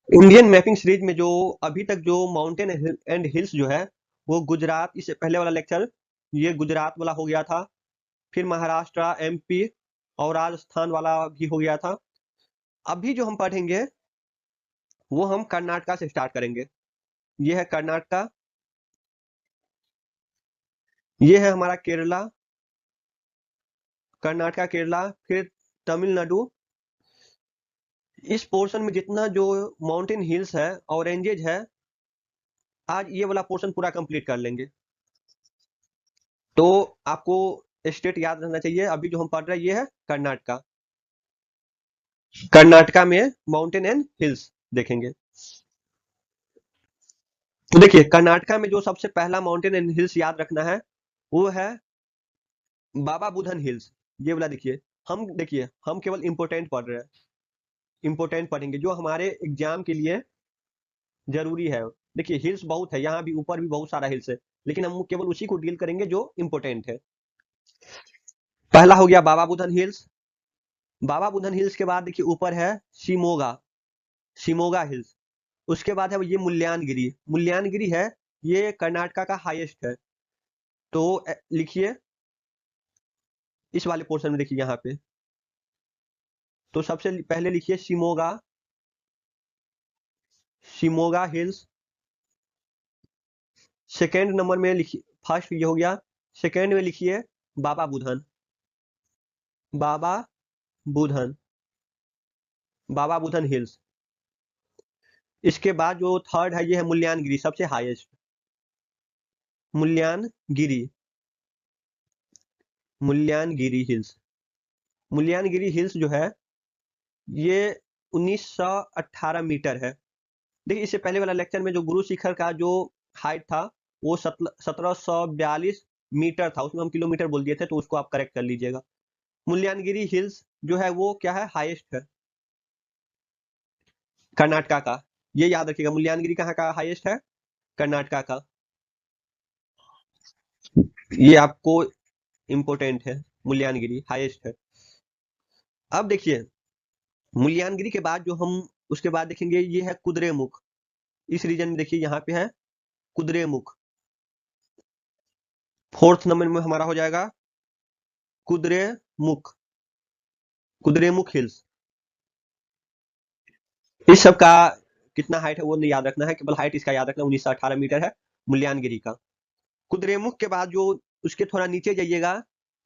Indian mapping series में जो अभी तक जो माउंटेन एंड हिल्स जो है वो गुजरात, इससे पहले वाला लेक्चर ये गुजरात वाला हो गया था, फिर महाराष्ट्र, एमपी और राजस्थान वाला भी हो गया था। अभी जो हम पढ़ेंगे वो हम कर्नाटका से स्टार्ट करेंगे। ये है कर्नाटका, ये है हमारा केरला, कर्नाटका केरला, फिर तमिलनाडु। इस पोर्शन में जितना जो माउंटेन हिल्स है और रेंजेज है, आज ये वाला पोर्शन पूरा कंप्लीट कर लेंगे। तो आपको स्टेट याद रहना चाहिए। अभी जो हम पढ़ रहे हैं ये है कर्नाटका। कर्नाटका में माउंटेन एंड हिल्स देखेंगे। तो देखिए कर्नाटका में जो सबसे पहला माउंटेन एंड हिल्स याद रखना है वो है बाबा बुधन हिल्स। ये वाला देखिए हम केवल इंपोर्टेंट पढ़ रहे हैं, इंपोर्टेंट पढ़ेंगे जो हमारे एग्जाम के लिए जरूरी है। देखिए हिल्स बहुत है, यहाँ भी ऊपर भी बहुत सारा हिल्स है, लेकिन हम केवल उसी को डील करेंगे जो इंपोर्टेंट है। पहला हो गया बाबा बुधन हिल्स। बाबा बुधन हिल्स के बाद देखिए ऊपर है शिमोगा, शिमोगा हिल्स। उसके बाद है ये मुल्यानगिरी, मुल्यानगिरी है, ये कर्नाटका का हाईएस्ट है। तो लिखिए इस वाले पोर्शन में, देखिए यहाँ पे तो सबसे पहले लिखिए Shimoga, Shimoga hills. Second number में लिखिए, फर्स्ट ये हो गया, सेकेंड में लिखिए बाबा बुधन, बाबा बुधन, बाबा बुधन हिल्स। इसके बाद जो थर्ड है ये है मुल्यानगिरी, सबसे highest, Mullayanagiri, Mullayanagiri hills. Mullayanagiri hills जो है ये 1918 मीटर है। देखिए इससे पहले वाला लेक्चर में जो गुरु शिखर का जो हाइट था वो 1742 मीटर था, उसमें हम किलोमीटर बोल दिए थे, तो उसको आप करेक्ट कर लीजिएगा। मुल्यानगिरी हिल्स जो है वो क्या है, हाईएस्ट है कर्नाटका का। ये याद रखिएगा, मुल्यानगिरी कहाँ का हाईएस्ट है, कर्नाटका का। ये आपको इंपोर्टेंट है, मुल्यानगिरी हाईएस्ट है। अब देखिए मुल्यानगिरी के बाद जो हम उसके बाद देखेंगे ये है कुद्रेमुख। इस रीजन में देखिए यहाँ पे है कुद्रेमुख। फोर्थ नंबर में हमारा हो जाएगा कुद्रेमुख, कुद्रेमुख हिल्स। इस सब का कितना हाइट है वो नहीं याद रखना है, केवल हाइट इसका याद रखना 1918 मीटर है मुल्यानगिरी का। कुद्रेमुख के बाद जो उसके थोड़ा नीचे जाइएगा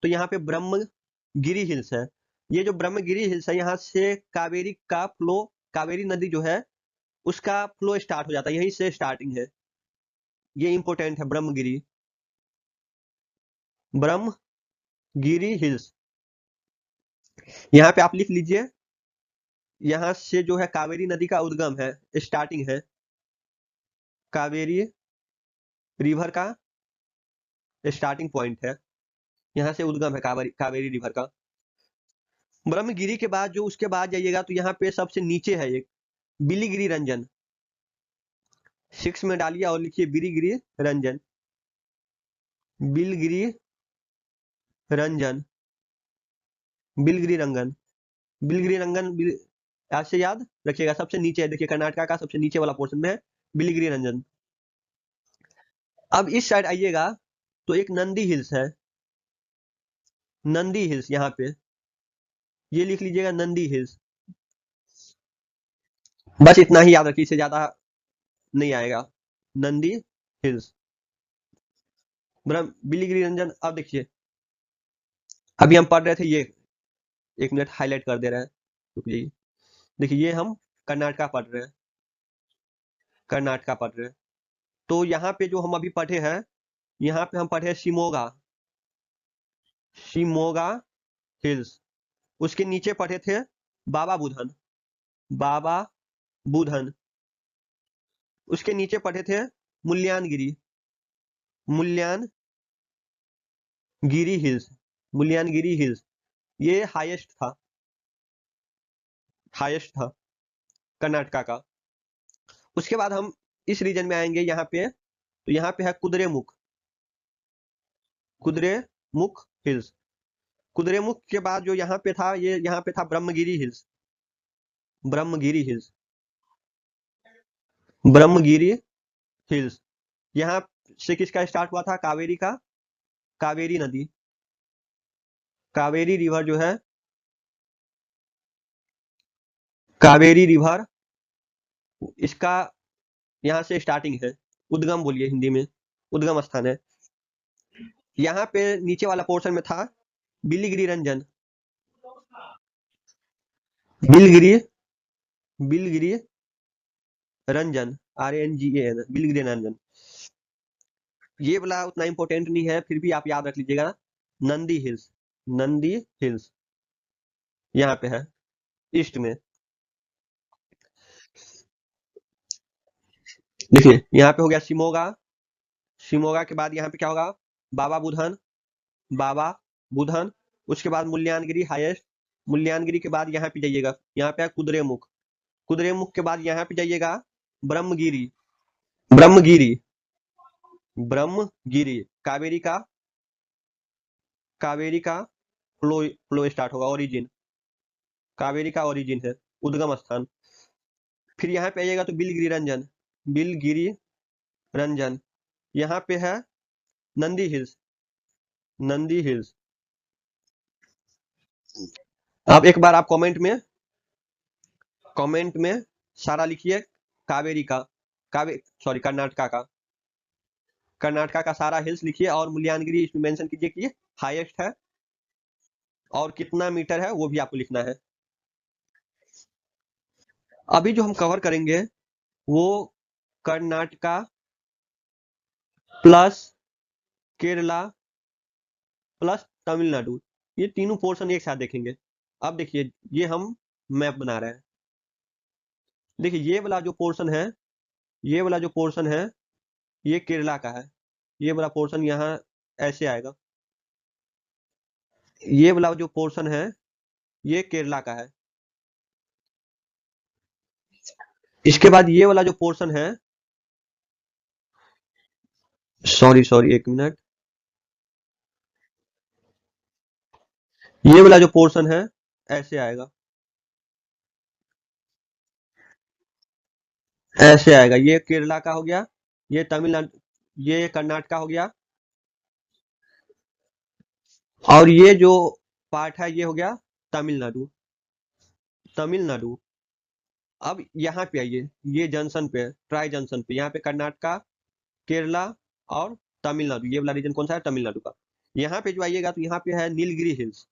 तो यहाँ पे ब्रह्मगिरी हिल्स है। ये जो ब्रह्मगिरी हिल्स है यहाँ से कावेरी का फ्लो, कावेरी नदी जो है उसका फ्लो स्टार्ट हो जाता है, यहीं से स्टार्टिंग है। ये इंपोर्टेंट है ब्रह्मगिरी, ब्रह्मगिरी हिल्स। यहाँ पे आप लिख लीजिए, यहाँ से जो है कावेरी नदी का उद्गम है, स्टार्टिंग है, कावेरी रिवर का स्टार्टिंग पॉइंट है, यहाँ से उद्गम है कावेरी, कावेरी रिवर का। ब्रह्मगिरी के बाद जो उसके बाद जाइएगा तो यहाँ पे सबसे नीचे है एक बिलीगिरी रंजन। 6 में डालिए और लिखिए बिलीगिरी रंजन, बिलगिरी रंजन, बिलगिरी रंगन, बिलगिरी रंगन ऐसे याद रखिएगा। सबसे नीचे है, देखिए कर्नाटका का सबसे नीचे वाला पोर्शन में है बिलगिरी रंजन। अब इस साइड आइएगा तो एक नंदी हिल्स है, नंदी हिल्स यहाँ पे, ये लिख लीजिएगा नंदी हिल्स। बस इतना ही याद रखिए, इससे ज्यादा नहीं आएगा। नंदी हिल्स, बिलीगिरी रंजन। अब देखिए अभी हम पढ़ रहे थे ये, एक मिनट हाईलाइट कर दे रहे हैं, रुक जाइए। देखिए ये हम कर्नाटका पढ़ रहे हैं, कर्नाटका पढ़ रहे हैं। तो यहाँ पे जो हम अभी पढ़े हैं, यहाँ पे हम पढ़े शिमोगा, शिमोगा हिल्स। उसके नीचे पढ़े थे बाबा बुधन, बाबा बुधन। उसके नीचे पढ़े थे मुल्यानगिरी, मुल्यानगिरी हिल्स, मुल्यानगिरी हिल्स। ये हाईएस्ट था, हाईएस्ट था कर्नाटका का। उसके बाद हम इस रीजन में आएंगे यहाँ पे, तो यहाँ पे है कुद्रेमुख, कुद्रेमुख हिल्स। कुद्रेमुख के बाद जो यहाँ पे था, ये यहाँ पे था Brahmagiri hills, Brahmagiri hills. Brahmagiri hills. यहाँ से किसका स्टार्ट हुआ था? कावेरी का, कावेरी नदी, कावेरी रिवर जो है, कावेरी रिवर, इसका यहाँ से स्टार्टिंग है। उद्गम बोलिए हिंदी में, उद्गम स्थान है। यहाँ पे नीचे वाला पोर्शन में था बिलिगिरी रंजन, बिलगिरी, बिलगिरी रंजन, RNGAN, बिलगिरी रंजन। ये वाला उतना इंपॉर्टेंट नहीं है, फिर भी आप याद रख लीजिएगा। नंदी हिल्स, नंदी हिल्स यहाँ पे है ईस्ट में। देखिए यहाँ पे हो गया शिमोगा, शिमोगा के बाद यहाँ पे क्या होगा? बाबा बुधन, बाबा बुधन। उसके बाद मुल्यानगिरी हाईएस्ट, मुल्यानगिरी के बाद यहाँ पे जाइएगा, यहाँ पे है कुद्रेमुख, कुद्रेमुख के बाद यहाँ पे जाइएगा ब्रह्मगिरी, ब्रह्मगिरी, ब्रह्मगिरी। कावेरी का, कावेरी का फ्लो, फ्लो स्टार्ट होगा, ओरिजिन, कावेरी का ओरिजिन है, उद्गम स्थान। फिर यहाँ पे आइएगा तो बिलगिरी रंजन, बिलगिरी रंजन। यहाँ पे है नंदी हिल्स, नंदी हिल्स। अब एक बार आप कमेंट में सारा लिखिए कावेरी का, सॉरी कर्नाटका का, कर्नाटका का सारा हिल्स लिखिए और मुल्यानगिरी इसमें मेंशन कीजिए कि हाईएस्ट है और कितना मीटर है वो भी आपको लिखना है। अभी जो हम कवर करेंगे वो कर्नाटका प्लस केरला प्लस तमिलनाडु, ये तीनों पोर्शन एक साथ देखेंगे। अब देखिए ये हम मैप बना रहे हैं। देखिए ये वाला जो पोर्शन है, ये वाला जो पोर्शन है ये केरला का है, ये वाला पोर्शन यहाँ ऐसे आएगा। ये वाला जो पोर्शन है ये केरला का है। इसके बाद ये वाला जो पोर्शन है, सॉरी एक मिनट, ये वाला जो पोर्शन है ऐसे आएगा, ऐसे आएगा। ये केरला का हो गया, ये तमिलनाडु, ये कर्नाटका हो गया, और ये जो पार्ट है ये हो गया तमिलनाडु, तमिलनाडु। अब यहाँ पे आइए, ये जंक्शन पे, ट्राई जंक्शन पे, यहाँ पे कर्नाटका, केरला और तमिलनाडु, ये वाला रीजन कौन सा है? तमिलनाडु का। यहाँ पे जो आइएगा तो यहाँ पे है नीलगिरी हिल्स,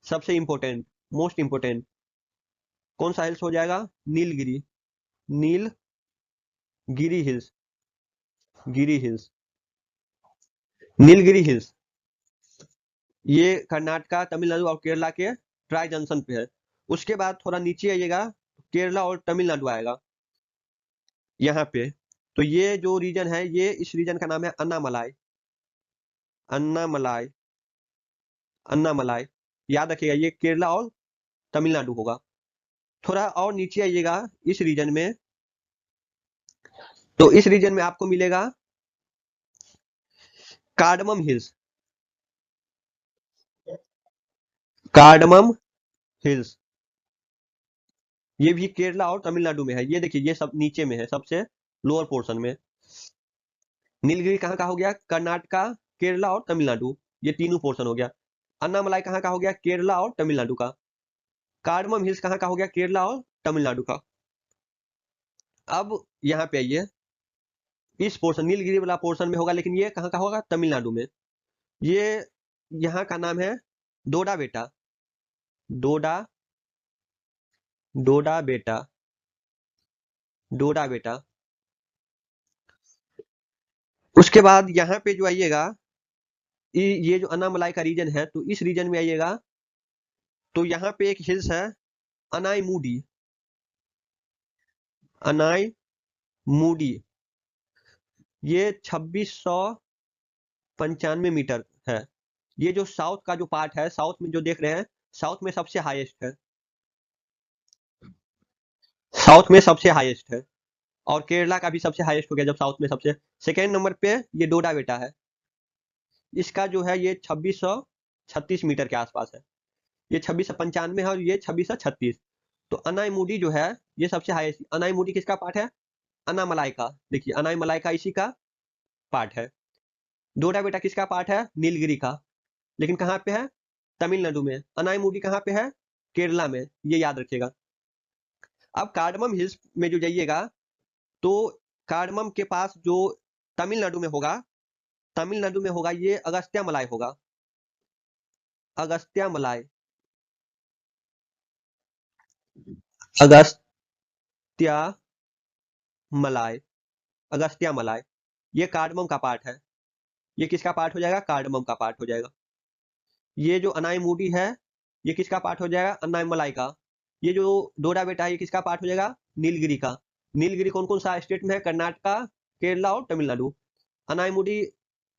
सबसे इंपॉर्टेंट, मोस्ट इंपॉर्टेंट। कौन सा हिल्स हो जाएगा? नीलगिरी, नीलगिरी हिल्स, गिरी हिल्स, नीलगिरी हिल्स। ये कर्नाटका, तमिलनाडु और केरला के ट्राई जंक्शन पे है। उसके बाद थोड़ा नीचे आइएगा, केरला और तमिलनाडु आएगा यहाँ पे। तो ये जो रीजन है, ये इस रीजन का नाम है अन्नामलाई, अन्नामलाई, अन्नामलाई। याद रखिएगा ये केरला और तमिलनाडु होगा। थोड़ा और नीचे आइएगा इस रीजन में, तो इस रीजन में आपको मिलेगा कार्डमम हिल्स, कार्डमम हिल्स। ये भी केरला और तमिलनाडु में है। ये देखिए ये सब नीचे में है, सबसे लोअर पोर्शन में। नीलगिरी कहाँ का हो गया? कर्नाटका, केरला और तमिलनाडु, ये तीनों पोर्शन हो गया। अन्नामलाई कहाँ का हो गया? केरला और तमिलनाडु का। कार्डमम हिल्स कहाँ का हो गया? केरला और तमिलनाडु का। अब यहाँ पे आइए, इस पोर्शन नीलगिरी वाला पोर्शन में होगा, लेकिन ये कहाँ का होगा? तमिलनाडु में। ये यहाँ का नाम है डोडा बेटा, डोडा, डोडा बेटा, डोडा बेटा। उसके बाद यहाँ पे जो आइएगा, ये जो अन्नामलाई का रीजन है, तो इस रीजन में आइएगा तो यहाँ पे एक हिल्स है अनाईमुडी, अनाईमुडी। ये 2695 मीटर है। ये जो साउथ का जो पार्ट है, साउथ में जो देख रहे हैं, साउथ में सबसे हाईएस्ट है, साउथ में सबसे हाईएस्ट है। और केरला का भी सबसे हाईएस्ट हो गया जब साउथ में सबसे। सेकेंड नंबर पे ये डोडा बेटा है, इसका जो है ये 2636 मीटर के आसपास है। ये 2695 है और ये 2636। तो अनाईमुडी जो है ये सबसे हाईएस्ट। अनाईमुडी किसका पार्ट है? अनामलाई का, देखिए अनामलाई का इसी का पार्ट है। डोडा बेटा किसका पार्ट है? नीलगिरी का, लेकिन कहाँ पे है? तमिलनाडु में। अनाईमुडी कहाँ पे है? केरला में, ये याद रखिएगा। अब कार्डमम हिल्स में जो जाइएगा तो कार्डमम के पास जो तमिलनाडु में होगा, तमिलनाडु में होगा ये अगस्त्या मलाई होगा, अगस्त्या मलाई, अगस्त्या मलाई, अगस्त्या मलाई, ये कार्डमम का पार्ट है। ये किसका पार्ट हो जाएगा? कार्डमम का पार्ट हो जाएगा। ये जो अनाईमुडी है ये किसका पार्ट हो जाएगा? अनाईमलाई का। ये जो डोडा बेटा है ये किसका पार्ट हो जाएगा? नीलगिरी का। नीलगिरी कौन कौन सा स्टेट में है? कर्नाटका, केरला और तमिलनाडु। अनाईमुडी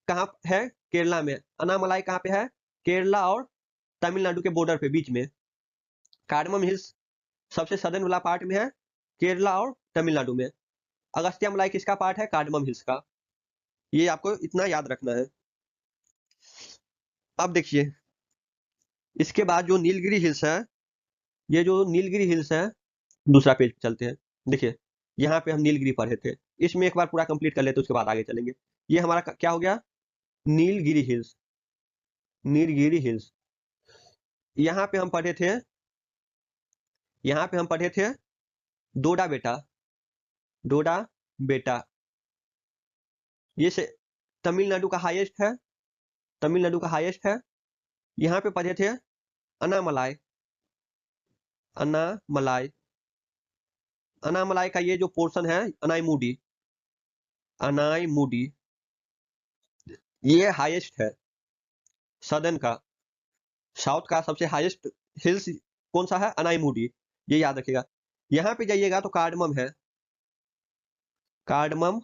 कहाँ है? केरला में। अनामलाई कहाँ पे है? केरला और तमिलनाडु के बॉर्डर पे, बीच में। कार्डमम हिल्स सबसे सदर्न वाला पार्ट में है, केरला और तमिलनाडु में। अगस्त्या मलाई किसका पार्ट है? कार्डमम हिल्स का। ये आपको इतना याद रखना है। अब देखिए इसके बाद जो नीलगिरी हिल्स है, ये जो नीलगिरी हिल्स है, दूसरा पेज पे चलते हैं। देखिए यहाँ पे हम नीलगिरी पढ़े थे, इसमें एक बार पूरा कंप्लीट कर लेते उसके बाद आगे चलेंगे। ये हमारा क्या हो गया? Nilgiri hills, Nilgiri hills. यहाँ पे हम पढ़े थे, यहाँ पे हम पढ़े थे डोडा बेटा, डोडा बेटा। ये से तमिलनाडु का हाईएस्ट है, तमिलनाडु का हाईएस्ट है। यहाँ पे पढ़े थे अनामलाई, अनामलाई, अनामलाई का ये जो पोर्शन है अनाईमुडी, अनाईमुडी, ये हाईएस्ट है सदर्न का। साउथ का सबसे हाईएस्ट हिल्स कौन सा है? अनाईमुडी, ये याद रखिएगा। यहाँ पे जाइएगा तो कार्डमम है, कार्डमम,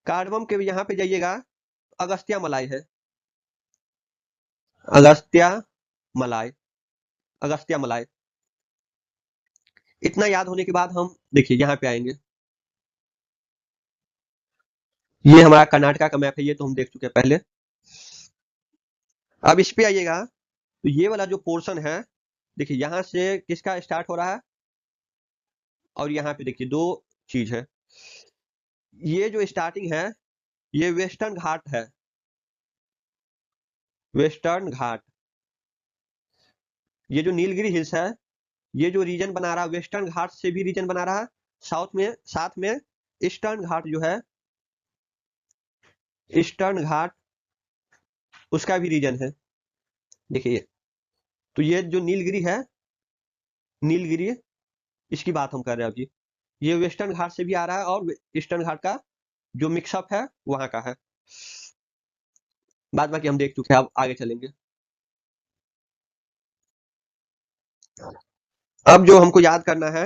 कार्डमम के यहाँ पे जाइएगा अगस्त्या मलाई है, अगस्त्या मलाई, अगस्त्या मलाई। इतना याद होने के बाद हम देखिए यहाँ पे आएंगे। ये हमारा कर्नाटका का मैप है, ये तो हम देख चुके हैं पहले। अब इस पे आइएगा तो ये वाला जो पोर्शन है, देखिए यहाँ से किसका स्टार्ट हो रहा है, और यहाँ पे देखिए दो चीज है। ये जो स्टार्टिंग है ये वेस्टर्न घाट है, वेस्टर्न घाट। ये जो नीलगिरी हिल्स है ये जो रीजन बना रहा है वेस्टर्न घाट से भी रीजन बना रहा है, साउथ में, साथ में ईस्टर्न घाट जो है, ईस्टर्न घाट उसका भी रीजन है। देखिए तो ये जो नीलगिरी है, नीलगिरी, इसकी बात हम कर रहे हैं अभी। ये वेस्टर्न घाट से भी आ रहा है और ईस्टर्न घाट का जो मिक्सअप है वहां का है। बाद बाकी हम देख चुके हैं, अब आगे चलेंगे। अब जो हमको याद करना है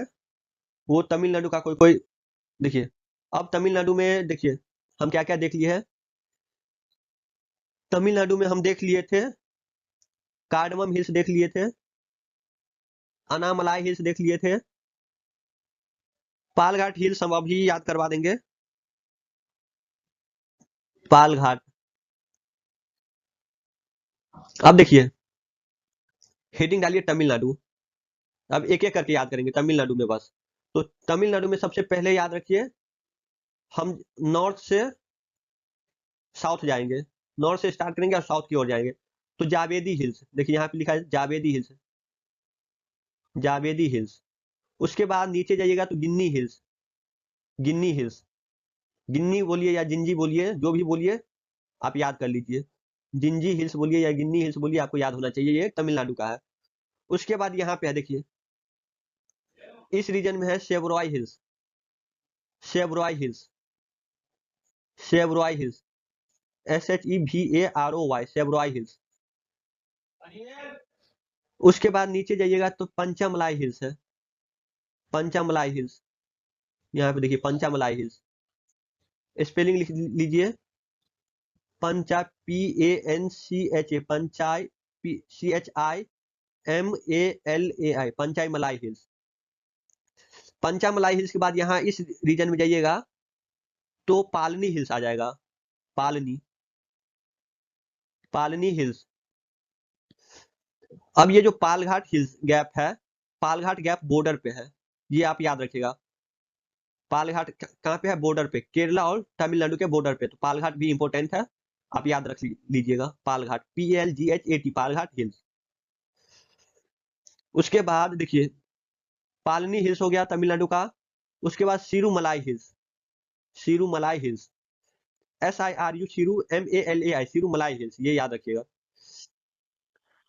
वो तमिलनाडु का कोई कोई, देखिए अब तमिलनाडु में देखिए हम क्या क्या देख लिए हैं। तमिलनाडु में हम देख लिए थे कार्डमम हिल्स, देख लिए थे अनामलाई हिल्स, देख लिए थे पालघाट हिल्स, हम अभी याद करवा देंगे। पालघाट। अब देखिए हेडिंग डालिए तमिलनाडु। अब एक एक करके याद करेंगे तमिलनाडु में बस। तो तमिलनाडु में सबसे पहले याद रखिए हम नॉर्थ से साउथ जाएंगे, नॉर्थ से स्टार्ट करेंगे और साउथ की ओर जाएंगे। तो जावेदी हिल्स, देखिए यहाँ पे लिखा है जावेदी हिल्स, जावेदी हिल्स। उसके बाद नीचे जाइएगा तो गिन्नी हिल्स, गिन्नी हिल्स, गिन्नी बोलिए या जिंजी बोलिए, जो भी बोलिए आप याद कर लीजिए। जिंजी हिल्स बोलिए या गिन्नी हिल्स बोलिए, आपको याद होना चाहिए, ये तमिलनाडु का है। उसके बाद यहाँ पे है देखिए इस रीजन में है Shevaroy hills, Shevaroy hills, Shevaroy hills, SHEVAROY, Shevaroy hills. उसके बाद नीचे जाइएगा तो पंचामलाई हिल्स है, पंचामलाई हिल्स। यहाँ पे देखिए पंचामलाई हिल्स, स्पेलिंग लिख लीजिए पंचा, PANCHA, पंचाई, CHIMALAI, पंचाई मलाई हिल्स। पंचामलाई हिल्स के बाद यहाँ इस रीजन में जाइएगा तो पालनी हिल्स आ जाएगा, पालनी, पालनी हिल्स। अब ये जो पालघाट हिल्स गैप है, पालघाट गैप बॉर्डर पे है, ये आप याद रखिएगा। पालघाट कहाँ पे है? बॉर्डर पे, केरला और तमिलनाडु के बॉर्डर पे। तो पालघाट भी इंपॉर्टेंट है, आप याद रख लीजिएगा। Palghat, PLGHAT, Palghat hills. उसके बाद देखिए पालनी हिल्स हो गया तमिलनाडु का। उसके बाद Sirumalai hills, Sirumalai hills, SIRU, MALAI, Sirumalai hills, ये याद रखिएगा।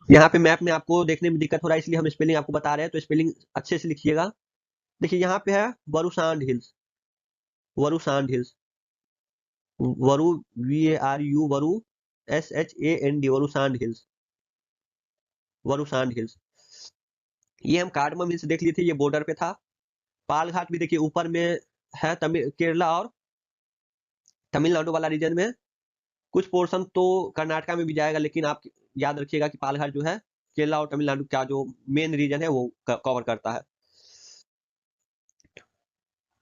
यहाँ पे मैप में आपको देखने में दिक्कत हो रहा है, इसलिए हम स्पेलिंग आपको बता रहे हैं, तो स्पेलिंग अच्छे से लिखिएगा। देखिए यहाँ पे है वरुसांड हिल्स, वरुसांड हिल्स, वरु, VARU, वरु, SHAND, वरुसांड हिल्स, वरुसांड हिल्स। ये हम कार्डमम हिल्स देख लिए थे, ये बॉर्डर पे था। पालघाट भी देखिए ऊपर में है, केरला और तमिलनाडु वाला रीजन में। कुछ पोर्शन तो कर्नाटका में भी जाएगा, लेकिन आप याद रखिएगा कि पालघाट जो है केरला और तमिलनाडु का जो मेन रीजन है वो कवर करता है।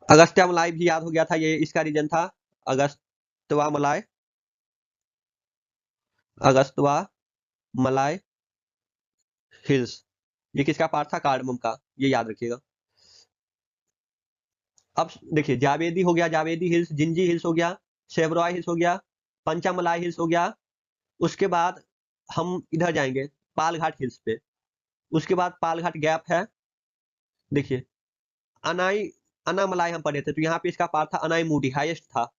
अगस्त्या मलाई भी याद हो गया था, ये इसका रीजन था। अगस्तवा मलाई, अगस्तवा मलाई हिल्स, ये किसका पार्ट था? कार्डमम का, ये याद रखिएगा। अब देखिए जावेदी हो गया, जावेदी हिल्स, जिंजी हिल्स हो गया, शेवरॉय हिल्स हो गया, पंचामलाई हिल्स हो गया। उसके बाद हम इधर जाएंगे पालघाट हिल्स पे। उसके बाद पालघाट गैप है, देखिए अनाई, अनामलाई हम पढ़े थे, तो यहाँ पे इसका पार्ट था अनाईमुडी, हाईएस्ट था,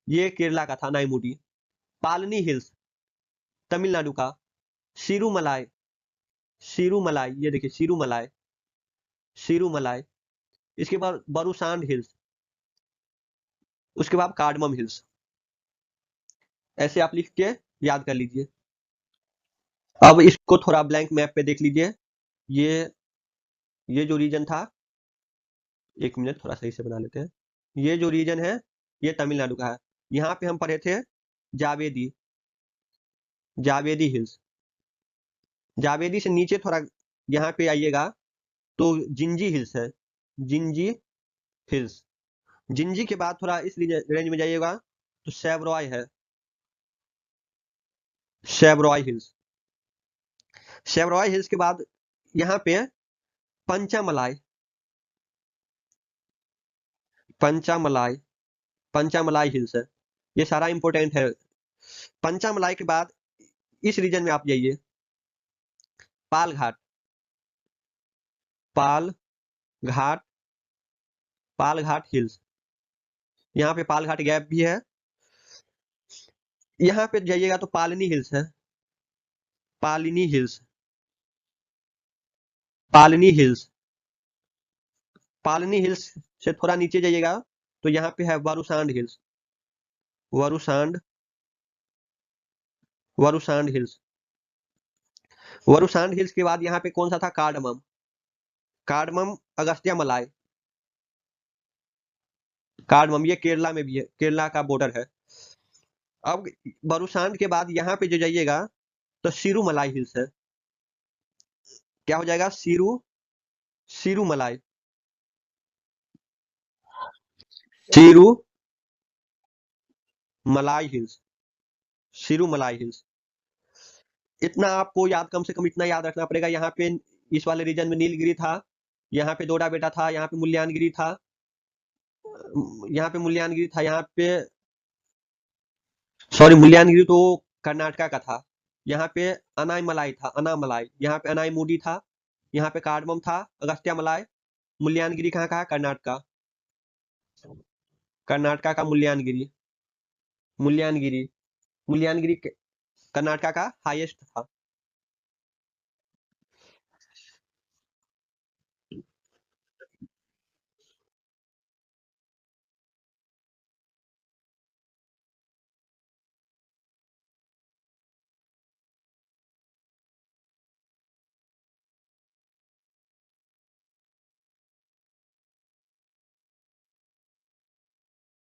ये केरला का था अनाईमुडी। पालनी हिल्स तमिलनाडु का, सिरुमलाई, सिरुमलाई, ये देखिए सिरुमलाई, सिरुमलाई। इसके बाद बरुसांड हिल्स, उसके बाद कार्डमम हिल्स। ऐसे आप लिख के याद कर लीजिए। अब इसको थोड़ा ब्लैंक मैप पे देख लीजिए। ये जो रीजन था, एक मिनट थोड़ा सही से बना लेते हैं। ये जो रीजन है ये तमिलनाडु का है। यहाँ पे हम पढ़े थे जावेदी, जावेदी हिल्स। जावेदी से नीचे थोड़ा यहाँ पे आइएगा तो जिंजी हिल्स है, जिंजी हिल्स। जिंजी के बाद थोड़ा इस रेंज में जाइएगा तो सेवरॉय है, सेवरॉय हिल्स। सेवरॉय हिल्स के बाद यहाँ पे पंचामलाई, पंचामलाई, पंचामलाई हिल्स है, ये सारा इंपॉर्टेंट है। पंचामलाई के बाद इस रीजन में आप जाइए, पालघाट, पालघाट, पालघाट हिल्स। यहाँ पे पालघाट गैप भी है। यहाँ पे जाइएगा तो पालनी हिल्स है, पालनी हिल्स, पालनी हिल्स। पालनी हिल्स से थोड़ा नीचे जाइएगा तो यहाँ पे है वरुसांड हिल्स, वरुसांड, वरुसांड हिल्स। वरुसांड हिल्स के बाद यहाँ पे कौन सा था? कार्डमम, कार्डमम, अगस्त्या मलाई, कार्डमम, ये केरला में भी है, केरला का बॉर्डर है। अब वरुसांड के बाद यहाँ पे जो जाइएगा तो सिरुमलाई हिल्स है। क्या हो जाएगा? Sirumalai, Sirumalai hills, Sirumalai hills. इतना आपको याद, कम से कम इतना याद रखना पड़ेगा। यहाँ पे इस वाले रीजन में नीलगिरी था, यहाँ पे डोडा बेटा था, यहाँ पे मुल्यानगिरी था, यहाँ पे मुल्यानगिरी था, यहाँ पे सॉरी मुल्यानगिरी तो कर्नाटका का था। यहाँ पे अनाईमलाई था, अनामलाई, यहाँ पे अनाईमुडी था, यहाँ पे कार्डमम था, अगस्त्या मलाई। मुल्यानगिरी कहाँ का है? कर्नाटका, कर्नाटका का मुल्यानगिरी, मुल्यानगिरी, मुल्यानगिरी कर्नाटका का हाईएस्ट था।